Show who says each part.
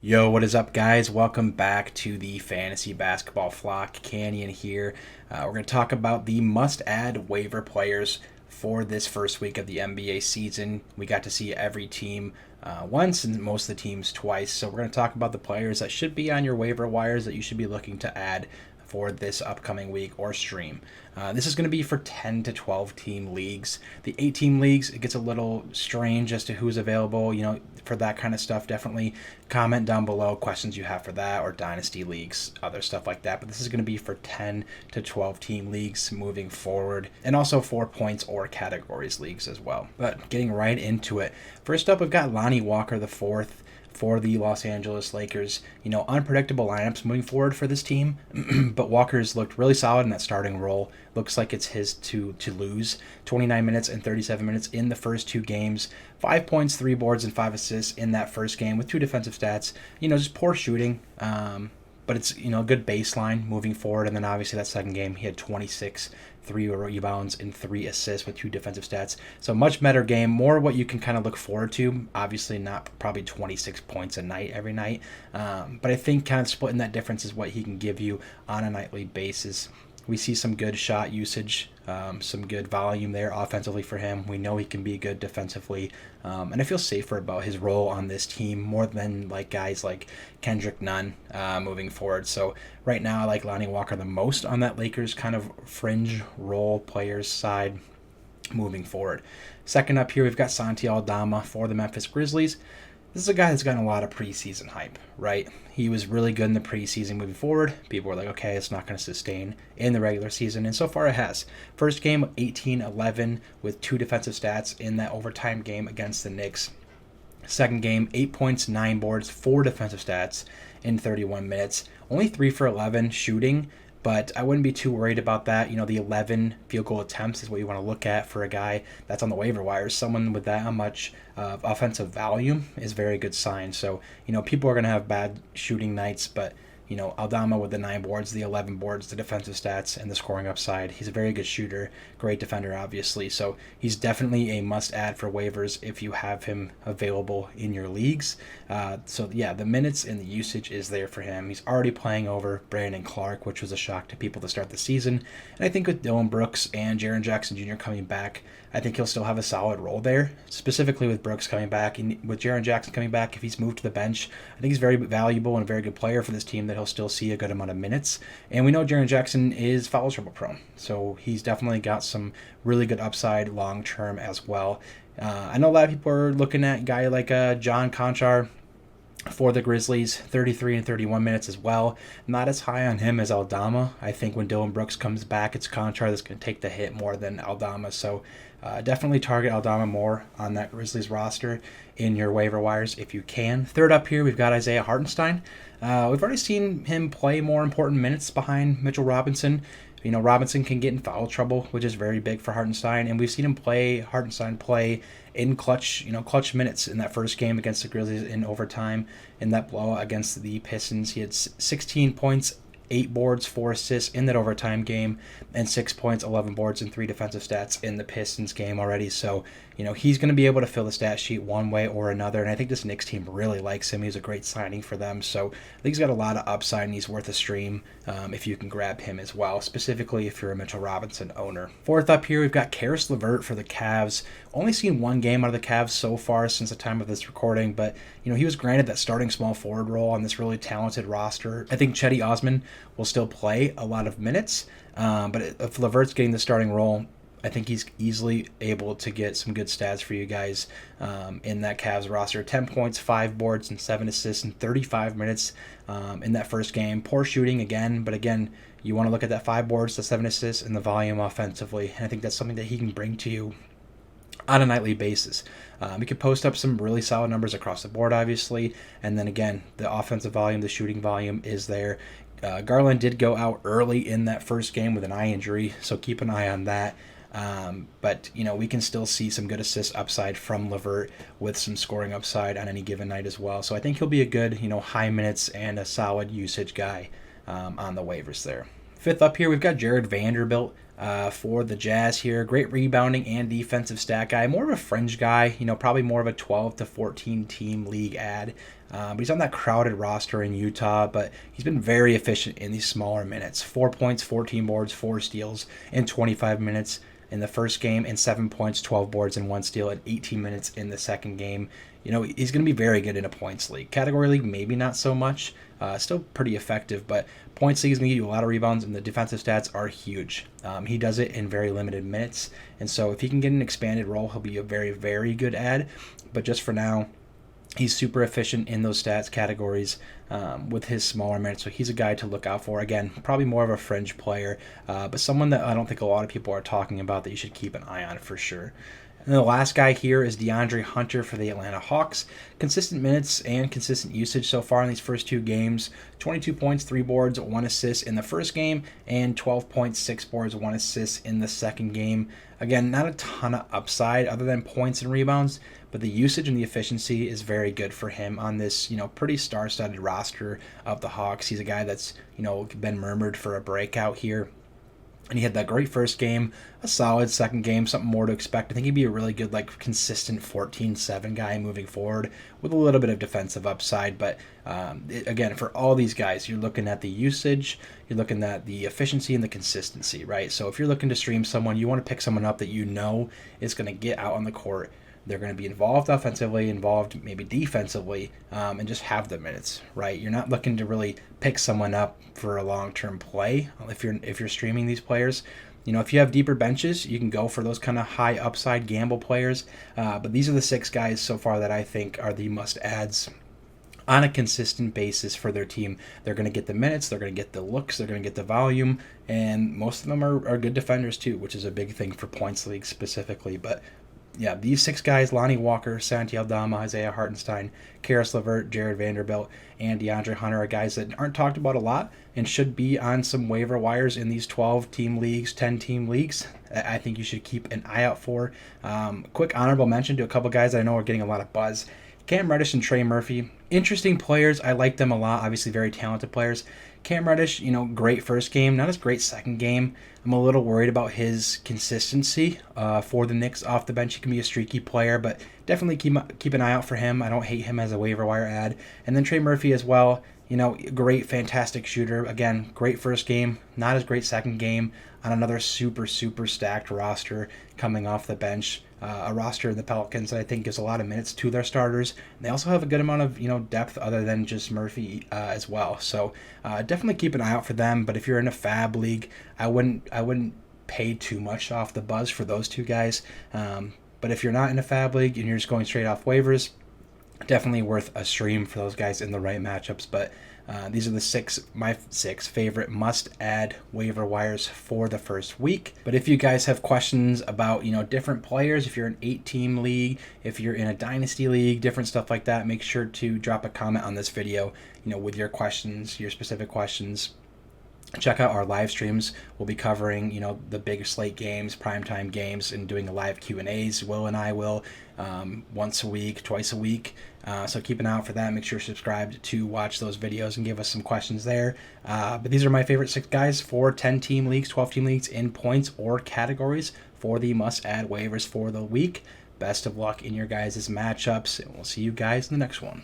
Speaker 1: Yo, what is up, guys? Welcome back to the Fantasy Basketball Flock. Canyon here. We're going to talk about the must-add waiver players for this first week of the NBA season. We got to see every team once and most of the teams twice. So we're going to talk about the players that should be on your waiver wires that you should be looking to add for this upcoming week or stream. This is going to be for 10 to 12 team leagues. The 8-team leagues, it gets a little strange as to who's available. For that kind of stuff, definitely comment down below questions you have for that, or dynasty leagues, other stuff like that. But this is going to be for 10 to 12 team leagues moving forward, and also 4 points or categories leagues as well. But getting right into it, first up, we've got Lonnie Walker IV for the Los Angeles Lakers. Unpredictable lineups moving forward for this team, but Walker's looked really solid in that starting role. Looks like it's his to lose. 29 minutes and 37 minutes in the first 2 games. 5 points, 3 boards, and 5 assists in that first game with 2 defensive stats. Just poor shooting, but it's a good baseline moving forward. And then obviously that second game, he had 26, 3 rebounds, and 3 assists with 2 defensive stats. So much better game, more what you can kind of look forward to. Obviously not probably 26 points a night every night, but I think kind of splitting that difference is what he can give you on a nightly basis. We see some good shot usage, some good volume there offensively for him. We know he can be good defensively, and I feel safer about his role on this team more than like guys like Kendrick Nunn moving forward. So right now I like Lonnie Walker the most on that Lakers kind of fringe role players side moving forward. Second up here, we've got Santi Aldama for the Memphis Grizzlies. This is a guy that's gotten a lot of preseason hype, right? He was really good in the preseason moving forward. People were like, okay, it's not going to sustain in the regular season, and so far it has. First game, 18-11 with 2 defensive stats in that overtime game against the Knicks. Second game, 8 points, 9 boards, 4 defensive stats in 31 minutes. Only 3 for 11 shooting, but I wouldn't be too worried about that. The 11 field goal attempts is what you want to look at for a guy that's on the waiver wires. Someone with that much offensive value is a very good sign. So, people are going to have bad shooting nights, but Aldama with the 9 boards, the 11 boards, the defensive stats, and the scoring upside. He's a very good shooter, great defender, obviously. So he's definitely a must-add for waivers if you have him available in your leagues. The minutes and the usage is there for him. He's already playing over Brandon Clark, which was a shock to people to start the season. And I think with Dillon Brooks and Jaren Jackson Jr. coming back, I think he'll still have a solid role there, specifically with Brooks coming back. And with Jaren Jackson coming back, if he's moved to the bench, I think he's very valuable and a very good player for this team that he'll still see a good amount of minutes. And we know Jaren Jackson is foul trouble prone, so he's definitely got some really good upside long-term as well. I know a lot of people are looking at a guy like John Conchar for the Grizzlies, 33 and 31 minutes as well. Not as high on him as Aldama. I think when Dillon Brooks comes back, it's Conchar that's going to take the hit more than Aldama. So definitely target Aldama more on that Grizzlies roster in your waiver wires if you can. Third up here, we've got Isaiah Hartenstein. We've already seen him play more important minutes behind Mitchell Robinson. Robinson can get in foul trouble, which is very big for Hartenstein, and we've seen Hartenstein play in clutch minutes in that first game against the Grizzlies in overtime. In that blowout against the Pistons, he had 16 points, 8 boards, 4 assists in that overtime game, and 6 points, 11 boards, and 3 defensive stats in the Pistons game already. So, he's going to be able to fill the stat sheet one way or another, and I think this Knicks team really likes him. He's a great signing for them, so I think he's got a lot of upside, and he's worth a stream if you can grab him as well, specifically if you're a Mitchell Robinson owner. Fourth up here, we've got Caris LeVert for the Cavs. Only seen 1 game out of the Cavs so far since the time of this recording, but he was granted that starting small forward role on this really talented roster. I think Cedi Osman will still play a lot of minutes, but if LeVert's getting the starting role, I think he's easily able to get some good stats for you guys in that Cavs roster. 10 points, 5 boards, and 7 assists in 35 minutes in that first game. Poor shooting again, but again, you want to look at that 5 boards, the 7 assists, and the volume offensively, and I think that's something that he can bring to you on a nightly basis. He could post up some really solid numbers across the board, obviously, and then again, the offensive volume, the shooting volume is there. Garland did go out early in that first game with an eye injury, so keep an eye on that. But we can still see some good assist upside from LeVert with some scoring upside on any given night as well. So I think he'll be a good, high minutes and a solid usage guy on the waivers there. Fifth up here, we've got Jared Vanderbilt for the Jazz here. Great rebounding and defensive stat guy. More of a fringe guy, probably more of a 12 to 14 team league ad. But he's on that crowded roster in Utah, but he's been very efficient in these smaller minutes. 4 points, 14 boards, 4 steals in 25 minutes in the first game, and 7 points, 12 boards, and 1 steal in 18 minutes in the second game. He's going to be very good in a points league. Category league, maybe not so much. Still pretty effective, but points league is going to give you a lot of rebounds, and the defensive stats are huge. He does it in very limited minutes, and so if he can get an expanded role, he'll be a very, very good ad. But just for now, he's super efficient in those stats categories with his smaller minutes, so he's a guy to look out for. Again, probably more of a fringe player, but someone that I don't think a lot of people are talking about that you should keep an eye on for sure. And the last guy here is DeAndre Hunter for the Atlanta Hawks. Consistent minutes and consistent usage so far in these first 2 games. 22 points, 3 boards, 1 assist in the first game, and 12 points, 6 boards, 1 assist in the second game. Again, not a ton of upside other than points and rebounds, but the usage and the efficiency is very good for him on this, pretty star-studded roster of the Hawks. He's a guy that's, been murmured for a breakout here. And he had that great first game, a solid second game, something more to expect. I think he'd be a really good, consistent 14-7 guy moving forward with a little bit of defensive upside. But again, for all these guys, you're looking at the usage, you're looking at the efficiency and the consistency, right? So if you're looking to stream someone, you want to pick someone up that is going to get out on the court. They're going to be involved offensively, involved maybe defensively, and just have the minutes, right? You're not looking to really pick someone up for a long-term play if you're streaming these players. If you have deeper benches, you can go for those kind of high upside gamble players. But these are the 6 guys so far that I think are the must-adds on a consistent basis for their team. They're going to get the minutes, they're going to get the looks, they're going to get the volume, and most of them are good defenders too, which is a big thing for points leagues specifically. But yeah, these 6 guys, Lonnie Walker, Santi Aldama, Isaiah Hartenstein, Caris LeVert, Jared Vanderbilt, and DeAndre Hunter are guys that aren't talked about a lot and should be on some waiver wires in these 12-team leagues, 10-team leagues. I think you should keep an eye out for. Quick honorable mention to a couple guys that I know are getting a lot of buzz. Cam Reddish and Trey Murphy, interesting players. I like them a lot. Obviously, very talented players. Cam Reddish, great first game, not as great second game. I'm a little worried about his consistency for the Knicks off the bench. He can be a streaky player, but definitely keep an eye out for him. I don't hate him as a waiver wire ad. And then Trey Murphy as well. Great, fantastic shooter. Again, great first game, not as great second game on another super, super stacked roster coming off the bench. A roster in the Pelicans that I think gives a lot of minutes to their starters. They also have a good amount of depth other than just Murphy as well. So definitely keep an eye out for them. But if you're in a fab league, I wouldn't pay too much off the buzz for those 2 guys. But if you're not in a fab league and you're just going straight off waivers, definitely worth a stream for those guys in the right matchups. But these are my 6 favorite must-add waiver wires for the first week. But if you guys have questions about different players, if you're an 8-team league, if you're in a dynasty league, different stuff like that, make sure to drop a comment on this video, with your questions, your specific questions. Check out our live streams. We'll be covering, the big slate games, primetime games, and doing a live Q&As. Will and I will once a week, twice a week. So keep an eye out for that. Make sure you're subscribed to watch those videos and give us some questions there. But these are my favorite 6 guys for 10-team leagues, 12-team leagues in points or categories for the must-add waivers for the week. Best of luck in your guys' matchups, and we'll see you guys in the next one.